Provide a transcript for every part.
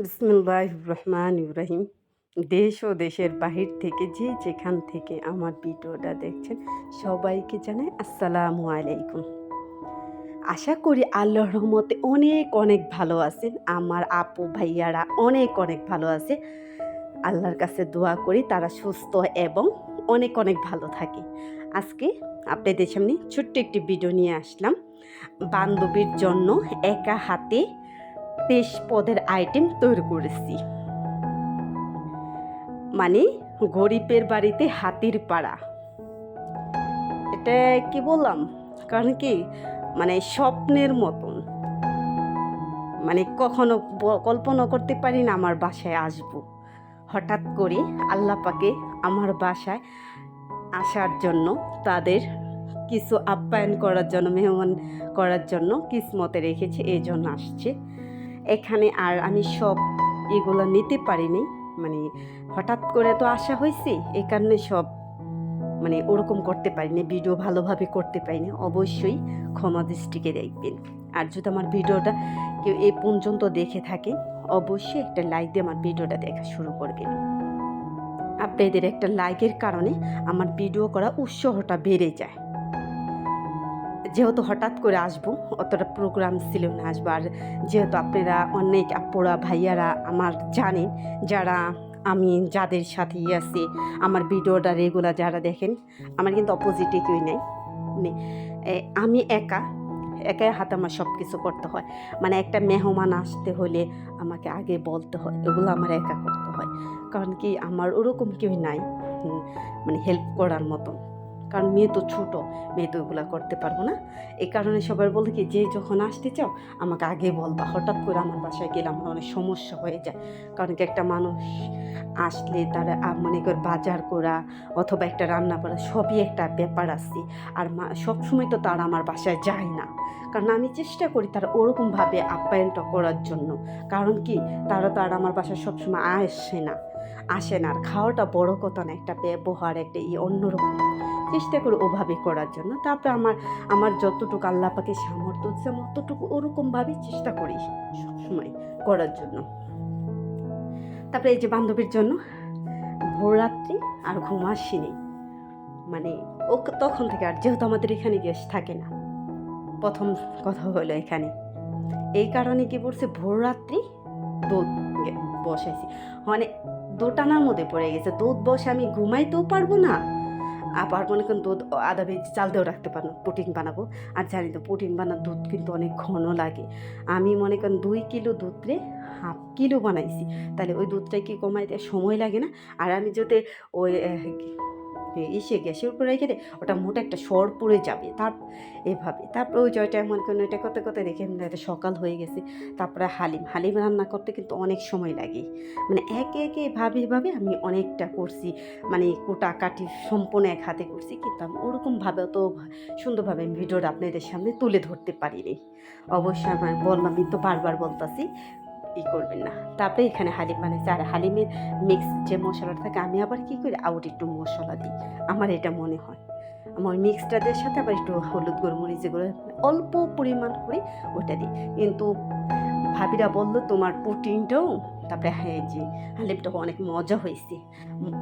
বিসমিল্লাহির রহমানির রহিম। দেশ ও দেশের বাহির থেকে যে যেখান থেকে আমার ভিডিওটা দেখছেন সবাইকে জানাই আসসালামু আলাইকুম। আশা করি আল্লাহর রহমতে অনেক অনেক ভালো আছেন। আমার আপু ভাইয়ারা অনেক অনেক ভালো আছে। আল্লাহর কাছে দোয়া করি তারা সুস্থ এবং অনেক অনেক ভালো থাকে। আজকে আপনাদের সামনে ছোট্ট একটি ভিডিও নিয়ে আসলাম। বান্ধবীর জন্য একা হাতে ২৩ পদের আইটেম তৈরি করেছি। মানে গরিবের বাড়িতে হাতির পাড়া। এটা কি বললাম, কারণ কি মানে স্বপ্নের মতন, মানে কখনো কল্পনা করতে পারি না আমার বাসায় আসবো। হঠাৎ করে আল্লাহ পাকে আমার বাসায় আসার জন্য, তাদের কিছু আপ্যায়ন করার জন্য, মেহমান করার জন্য কিসমতে রেখেছে, এই জন্য আসছে এখানে। আর আমি সব এগুলো নিতে পারিনি, মানে হঠাৎ করে তো আসা হয়েছে, এই কারণে সব মানে ওরকম করতে পারিনি, ভিডিও ভালোভাবে করতে পারিনি। অবশ্যই ক্ষমা দৃষ্টিকে দেখবেন। আর যদি আমার ভিডিওটা কেউ এই পর্যন্ত দেখে থাকে, অবশ্যই একটা লাইক দিয়ে আমার ভিডিওটা দেখা শুরু করবেন। আপনাদের একটা লাইকের কারণে আমার ভিডিও করা উৎসাহটা বেড়ে যায়। যেহেতু হঠাৎ করে আসবো, অতটা প্রোগ্রাম ছিল না আসবো। আর যেহেতু আপনারা অনেক আপুরা ভাইয়ারা আমার জানেন, যারা আমি যাদের সাথে আছি, আমার ভিডিওটা রেগুলার যারা দেখেন, আমার কিন্তু অপোজিটে কেউ নেই। মানে আমি একাই হাতে আমার সব কিছু করতে হয়। মানে একটা মেহমান আসতে হলে আমাকে আগে বলতে হয়, এগুলো আমার একা করতে হয়। কারণ কি আমার ওরকম কেউ নাই মানে হেল্প করার মতন। কারণ মেয়ে তো ছোটো, মেয়ে তো ওগুলো করতে পারবো না। এই কারণে সবাই বলে কি, যে যখন আসতে চাও আমাকে আগে বলবা। হঠাৎ করে আমার বাসায় গেলে আমার অনেক সমস্যা হয়ে যায়। কারণ কি একটা মানুষ আসলে তারা মনে করে বাজার করা অথবা একটা রান্না করা, সবই একটা ব্যাপার আছে। আর সবসময় তো তারা আমার বাসায় যায় না, কারণ আমি চেষ্টা করি তারা ওরকমভাবে আপ্যায়নটা করার জন্য। কারণ কি তারা তো আর আমার বাসায় সবসময় আসে না। আর খাওয়াটা বড় কথা না, একটা ব্যবহার একটা অন্যরকম চেষ্টা করি ওভাবে করার জন্য। তারপরে আমার যতটুকু আল্লাহ পাকে সামর্থ্য দিচ্ছে আমি অতটুকু ওরকমভাবেই চেষ্টা করি সবসময় করার জন্য। তারপরে এই যে বান্ধবীর জন্য ভোররাত্রি আর ঘুম আসেনি, মানে ও তখন থেকে। আর যেহেতু আমাদের এখানে গেস্ট থাকে না, প্রথম কথা হলো এখানে, এই কারণে কি করছে, ভোররাত্রি দুধ বসাইছি। মানে দোটানার মধ্যে পড়ে গেছে, দুধ বসে আমি ঘুমাইতেও পারবো না, আবার মনে করেন দুধ আধা বেজে চাল দিয়েও রাখতে পারবো, পুডিং বানাবো। আর জানি তো পুডিং বানার দুধ কিন্তু অনেক ঘন লাগে। আমি মনে করেন 2 কিলো দুধরে হাফ কিলো বানাইছি, তাহলে ওই দুধটা কি কমাইতে সময় লাগে না? আর আমি যদি ওই গ্যাসের উপর রেখে দেয়, ওটা মোটা একটা সর পড়ে যাবে। তারপরে ওই জয়টা মনে করেন ওইটা করতে করতে দেখে সকাল হয়ে গেছে। তারপরে হালিম রান্না করতে কিন্তু অনেক সময় লাগে। মানে একে এভাবে আমি অনেকটা করছি, মানে কাটি সম্পূর্ণ এক হাতে করছি, কিন্তু আমি ওরকমভাবে অত সুন্দরভাবে আমি ভিডিওটা আপনাদের সামনে তুলে ধরতে পারিনি। অবশ্যই আমি আমি তো বারবার বলতেছি করবেন না। তারপরে এখানে হালিম বানাইছে। আর হালিমের মিক্স যে মশলাটা থাকে, আমি আবার কি করি, আবার একটু মশলা দিই, আমার এটা মনে হয়। আমার মিক্সটাদের সাথে আবার একটু হলুদ গোলমরিচ যেগুলো অল্প পরিমাণ করে ওটা দিই। কিন্তু ভাবিরা বললো তোমার প্রোটিনটাও, তারপরে হ্যাঁ যে হালিমটাও অনেক মজা হয়েছে।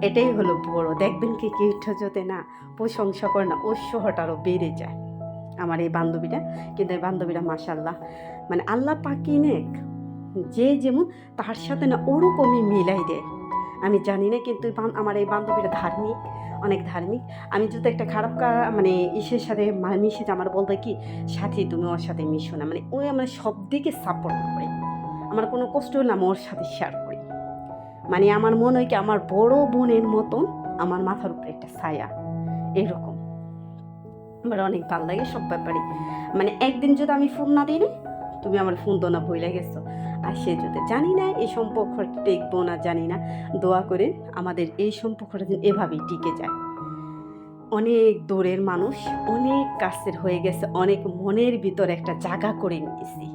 এটাই হলো বড়, দেখবেন কি কেউটা যদি না প্রশংসা করে না, উৎসাহটা আরও বেড়ে যায়। আমার এই বান্ধবীরা, কিন্তু এই বান্ধবীরা মাশাআল্লাহ, মানে আল্লাহ পাকি নেক, যে যেমন তার সাথে না ওরকমই মিলাই দেয়। আমি জানি না, কিন্তু আমার এই বান্ধবীরা অনেক ধার্মিক। আমি যদি একটা খারাপ মানে ইসের সাথে মিশে আমার বলবে কি, সাথী তুমি ওর সাথে মিশো না, মানে ওই আমার সব দিকে সাপোর্ট করে। আমার কোনো কষ্ট হলে আমি ওর সাথে শেয়ার করি। মানে আমার মনে হয় কি আমার বড় বোনের মতন আমার মাথার উপরে একটা ছায়া, এরকম আমার অনেক ভালো লাগে সব ব্যাপারে। মানে একদিন যদি আমি ফোন না দিই, তুমি আমার ফোন তো না ভুলে গেছো। আর সে যদি জানি না এই সম্পর্ক টিকবো না, জানি না, দোয়া করে আমাদের এই সম্পর্কটা যেন এভাবেই টিকে যায়। অনেক দূরের মানুষ, অনেক কাছের হয়ে গেছে, অনেক মনের ভিতর একটা জায়গা করে নিয়েছি।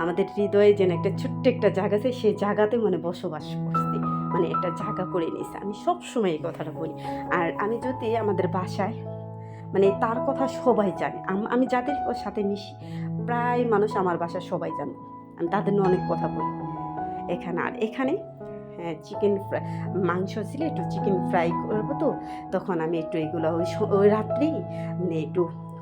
আমাদের হৃদয়ে যেন একটা ছোট্ট একটা জায়গা আছে, সেই জায়গাতে মানে বসবাস করছি, মানে একটা জায়গা করে নিয়েছি। আমি সবসময় এই কথাটা বলি। আর আমি যদি আমাদের বাসায়, মানে তার কথা সবাই জানে, আমি যাদের সাথে মিশি প্রায় মানুষ আমার বাসায় সবাই জানে, আমি তাদের নিয়ে অনেক কথা বলি। এখানে। আর এখানে চিকেন ফ্রাই, মাংস ছিল, একটু চিকেন ফ্রাই করবো, তো তখন আমি একটু এগুলো ওই রাত্রেই মানে একটু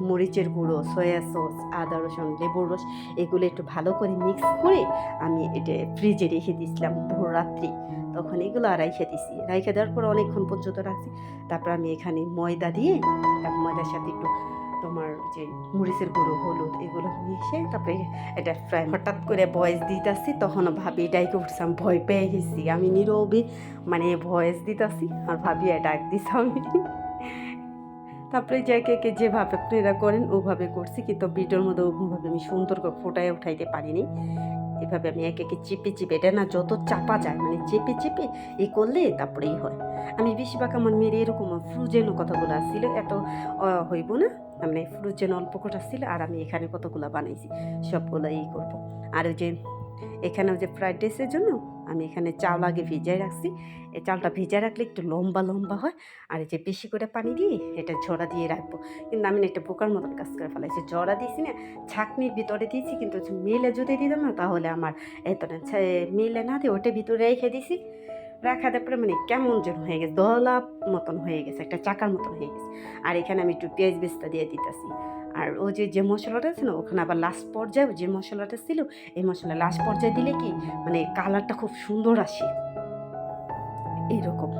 মরিচের গুঁড়ো, সয়া সস, আদা রসুন, লেবুর রস এগুলো একটু ভালো করে মিক্স করে আমি এটা ফ্রিজে রেখে দিয়েছিলাম ভোর রাত্রি। তখন এগুলো আর রাইখে দেওয়ার পর অনেকক্ষণ পর্যন্ত রাখছি। তারপর আমি এখানে ময়দা দিয়ে, তারপর ময়দার সাথে একটু তোমার যে মরিচের গুঁড়ো, হলুদ এগুলো মিশে তারপরে এটা ফ্রাই। হঠাৎ করে ভয়েস দিতেছি, তখন ভাবি ডাইকে উঠছিলাম, ভয় পেয়ে গেছি আমি, নীরবে মানে ভয়েস দিতেছি আর ভাবি ডাক দিছি আমি। তারপরে যে কে যেভাবে আপনারা করেন ওভাবে করছি, কিন্তু ভিডিওর মধ্যে ওভাবে আমি সুন্দর করে ফোটায় উঠাইতে পারিনি। এভাবে আমি একে চিপে এটা না যত চাপা যায় মানে চেপে করলে তারপরেই হয়। আমি বেশিরভাগ আমার মেয়ের এরকম ফ্রোজেন কথাগুলো আসছিল, এত হইব না, মানে ফ্রোজেন অল্প কটা ছিল, আর আমি এখানে কতগুলো বানাইছি সবগুলো করবো। আর ওই যে এখানে ওই যে ফ্রাইড রাইসের জন্য আমি এখানে চাল আগে ভিজাই রাখছি। এই চালটা ভিজায় রাখলে একটু লম্বা লম্বা হয়, আর এই যে বেশি করে পানি দিয়ে এটা ঝরা দিয়ে রাখবো। কিন্তু আমি না একটা বোকার মতন কাজ করে ফেলাইছি, জড়া দিয়েছি না, ছাঁকনির ভিতরে দিয়েছি, কিন্তু মেলে যদি দিতাম না তাহলে আমার এত না, মেলে না দিয়ে ওটা ভিতরে রেখে দিয়েছি। রাখা দেওয়ার পরে মানে কেমন যেন হয়ে গেছে, দলা মতন হয়ে গেছে, একটা চাকার মতন হয়ে গেছে। আর এখানে আমি একটু পেঁয়াজ বেস্তা দিয়ে দিতেছি। আর ও যে মশলাটা আছে না, ওখানে আবার লাস্ট পর্যায়ে যে মশলাটা ছিল, এই মশলা লাস্ট পর্যায়ে দিলে কি মানে কালারটা খুব সুন্দর আসে এইরকম।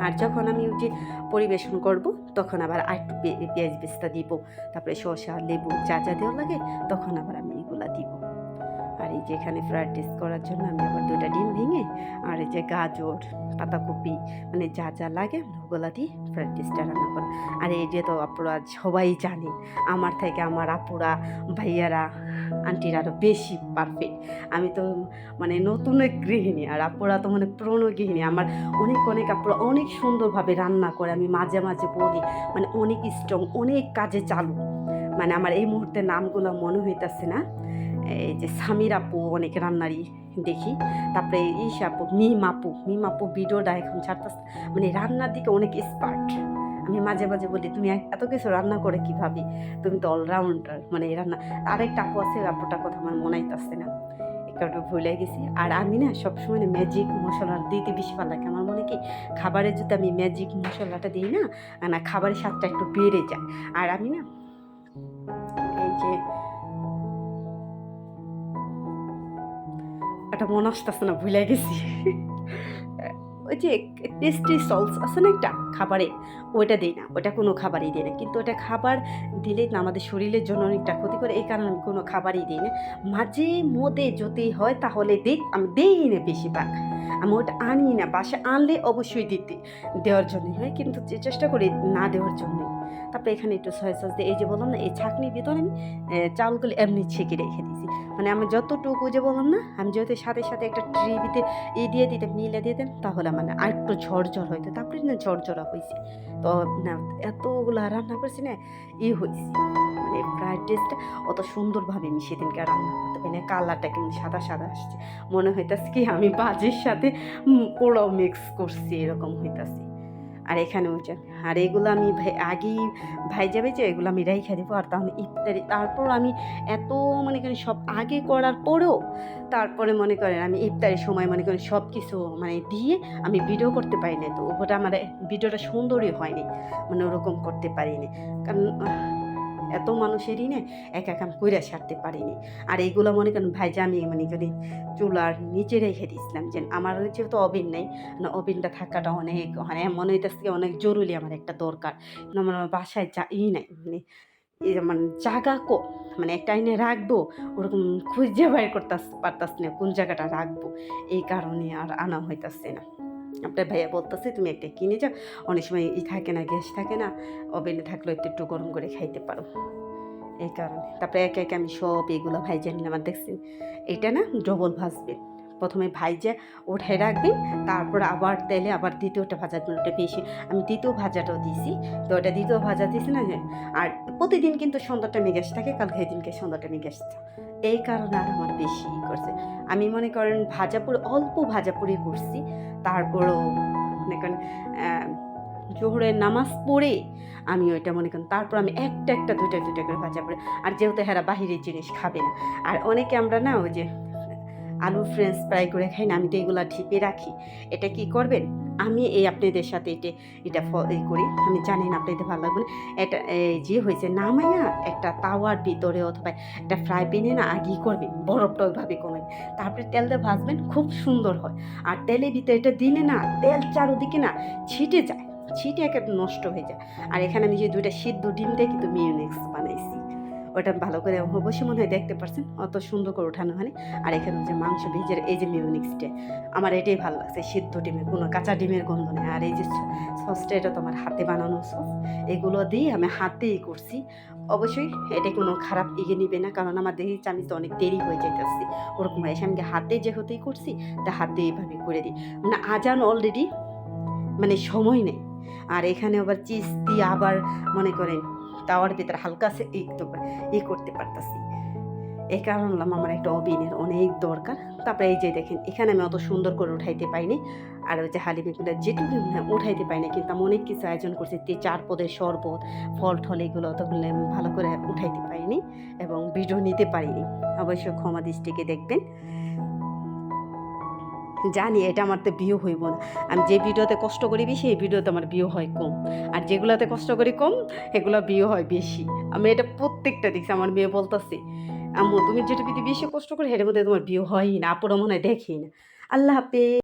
আর যখন আমি ওই যে পরিবেশন করব তখন আবার একটু পেঁয়াজ বেস্তা দিব, তারপরে শসা, লেবু যা যা দেওয়া লাগে তখন আবার আমি এগুলা দিব। আর এই যে এখানে ফ্রাইড রাইস করার জন্য আমি আবার 2টা ডিম ভেঙে, আর এই যে গাজর, পাতাকপি মানে যা যা লাগে ওগুলা দিয়ে ফ্রাইড রাইসটা রান্না করা। আর এই যে তো আপনারা সবাই জানেন, আমার থেকে আমার আপুরা, ভাইয়ারা, আন্টিরা আরও বেশি পারফেক্ট। আমি তো মানে নতুন এক গৃহিণী, আর আপুরা তো মানে পুরনো গৃহিণী। আমার অনেক আপুরা অনেক সুন্দরভাবে রান্না করে, আমি মাঝে মাঝে বলি মানে অনেক স্ট্রং, অনেক কাজে চালু। মানে আমার এই মুহূর্তে নামগুলো মনে হইতেছে না। এই যে সামির আপু অনেক রান্নারই দেখি, তারপরে মিম আপু ভিডিওটা এখন ছাড়তেছে, মানে রান্নার দিকে অনেক এক্সপার্ট। আমি মাঝে মাঝে বলি তুমি এত কিছু রান্না করে কীভাবে, তুমি তো অলরাউন্ডার মানে রান্না। আরেকটা আপু আছে, আপুটার কথা আমার মনে হইতেছে না, একটু ভুলে গেছি। আর আমি না সবসময় ম্যাজিক মশলা দিতে বেশি ভালো লাগে। আমার মনে কি খাবারে যদি আমি ম্যাজিক মশলাটা দিই না, না খাবারের স্বাদটা একটু বেড়ে যায়। আর আমি না এই যে একটা মনে আসতেছে না, ভুলে গেছি, ওই যে টেস্টি সল্টস আছে না একটা খাবারে, ওইটা দিই না, ওটা কোনো খাবারই দিই না। কিন্তু ওটা খাবার দিলে না আমাদের শরীরের জন্য অনেকটা ক্ষতি করে, এই কারণে আমি কোনো খাবারই দিই না। মাঝে মধ্যে যদি হয় তাহলে দিই, আমি দিই না বেশিরভাগ। আমি ওটা আনি না, বাসা আনলে অবশ্যই দেওয়ার জন্যই হয়, কিন্তু চেষ্টা করি না দেওয়ার জন্যই। তারপরে এখানে একটু সয়া সস দিয়ে, এই যে বললাম না এই ছাঁকনির ভিতরে আমি চালগুলো এমনি ছেঁকে রেখে দিয়েছি। মানে আমি যতটুকু যে বললাম না, আমি যদি সাথে সাথে একটা ট্রিবিতে দিয়ে দিতে মিলে দিতেন তাহলে মানে আর একটু ঝরঝর হইতো। তারপরে না ঝরঝরা হয়েছে, তো না এতগুলো রান্না করছি না হয়েছে, মানে ফ্রাইড রাইসটা অত সুন্দরভাবে আমি সেদিনকে রান্না করতে পারি না। কালারটা কিন্তু সাদা সাদা আসছে, মনে হইতাছে কি আমি বাজের সাথে পোড়াও মিক্স করছি, এরকম হইতাছে। আর এখানে উঠছেন, আর এগুলো আমি আগেই যাবে যে এগুলো আমি রেখে দেবো। আর তাহলে ইফতারি, তারপর আমি এত মনে করেন সব আগে করার পরেও তারপরে মনে করেন আমি ইফতারের সময় মনে করেন সব কিছু মানে দিয়ে আমি ভিডিও করতে পারি না, তো ওটা আমার ভিডিওটা সুন্দরই হয়নি, মানে ওরকম করতে পারিনি, কারণ এত মানুষেরই না এক আমি কইরা সারতে পারিনি। আর এইগুলো মনে করেন ভাইজা আমি মানে যদি চুলার নিচে রেখে দিয়েছিলাম, যে আমার যেহেতু ওভেন নেই, ওভেনটা থাকাটা অনেক মানে মনে হইতেছে অনেক জরুরি, আমার একটা দরকার। আমার বাসায় নাই মানে মানে জায়গা মানে একটা এনে রাখবো ওরকম খুঁজে বাইর করতে পারতাছি না কোন জায়গাটা রাখবো, এই কারণে আর আনা হইতাছে না। আপনার ভাইয়া বলতেছে তুমি একটা কিনে যাও, অনেক সময় থাকে না, গ্যাস থাকে না, ওভেনে থাকলে একটু গরম করে খাইতে পারো, এই কারণে। তারপরে একে একে আমি সব এগুলো ভাইজা নিলাম। আর দেখছেন এটা না ডবল ভাজবেন, প্রথমে ভাইজা ওঠায় রাখবেন, তারপর আবার তেলে আবার দ্বিতীয়টা ভাজার জন্য ওটা বেশি, আমি দ্বিতীয় ভাজাটাও দিয়েছি, তো ওটা দ্বিতীয় ভাজা দিয়েছি না। আর প্রতিদিন কিন্তু সন্ধ্যাটা গ্যাস থাকে, কালকে এই দিনকে সন্ধ্যাটা গ্যাস, এই কারণে আর আমার বেশি করছে। আমি মনে করেন অল্প ভাজাপুরি করছি, তারপরও মনে করেন জোহরের নামাজ পড়ে আমি ওইটা মনে করেন, তারপর আমি একটা দুইটা করে ভাজা পড়ে। আর যেহেতু হেরা বাহিরের জিনিস খাবে না, আর অনেকে আমরা না ওই যে আলু ফ্রেঞ্চ ফ্রাই করে খাই না, আমি তো এগুলা ঢিপে রাখি। এটা কি করবেন, আমি এই আপনাদের সাথে এটা করি, আমি জানি না আপনাদের ভালো লাগবে না। এটা এই যে হয়েছে নামাইয়া একটা তাওয়ার ভিতরে অথবা একটা ফ্রাই প্যানে না আগেই করবেন, বরফটা ওইভাবে কমেন, তারপরে তেল দিয়ে ভাজবেন, খুব সুন্দর হয়। আর তেলের ভিতরে এটা দিলে না তেল চারোদিকে না ছিটে যায়, ছিটে একেবারে নষ্ট হয়ে যায়। আর এখানে আমি যে 2টা সিদ্ধ ডিম দিয়ে কিন্তু মিউনিক্স বানাইছি, ওটা ভালো করে অবশ্যই মনে হয় দেখতে পারছেন, অত সুন্দর করে ওঠানো হয়নি। আর এখানে যে মাংস ভেজের এই যে মিউনিক্সটা, আমার এটাই ভালো লাগছে, সিদ্ধ ডিমের কোনো কাঁচা ডিমের গন্ধ নেই। আর এই যে সসটা, এটা তো আমার হাতে বানানো সস, এগুলো দিয়ে আমি হাতেই করছি। অবশ্যই এটা কোনো খারাপ ইয়ে নিবে না, কারণ আমার দেখেছি আমি তো অনেক দেরি হয়ে যাইতেছি, ওরকম এসে আমি হাতে যেহেতুই করছি তা হাতে এইভাবে করে দিই। মানে আজান অলরেডি, মানে সময় নেই। আর এখানে আবার চিজ দিয়ে আবার মনে করেন তাওয়ার ভিতরে হালকা সে করতে পারতাছি। এই কারণ আমার একটা ওভেনের অনেক দরকার। তারপরে এই যে দেখেন এখানে আমি অত সুন্দর করে উঠাইতে পাইনি, আর ওই যে হালিমগুলো যেটুকু উঠাইতে পাইনি, কিন্তু আমি অনেক কিছু আয়োজন করছি, 4 পদের শরবত, ফল টল, এগুলো অতগুলো আমি ভালো করে উঠাইতে পারিনি এবং ভিডিও নিতে পারিনি, অবশ্যই ক্ষমা দৃষ্টিকে দেখবেন। জানি এটা আমার তো ভিউ হইব না, আমি যে ভিডিওতে কষ্ট করি বেশি, এই ভিডিওতে আমার ভিউ হয় কম, আর যেগুলোতে কষ্ট করি কম এগুলো ভিউ হয় বেশি। আমি এটা প্রত্যেকটা দেখছি, আমার মেয়ে বলতেছে আম্মু তুমি যেটা বেশি কষ্ট করে এর মধ্যে তোমার ভিউ হয়ই না, আপুরা মনে হয় দেখেই না। আল্লাহ হাফেজ।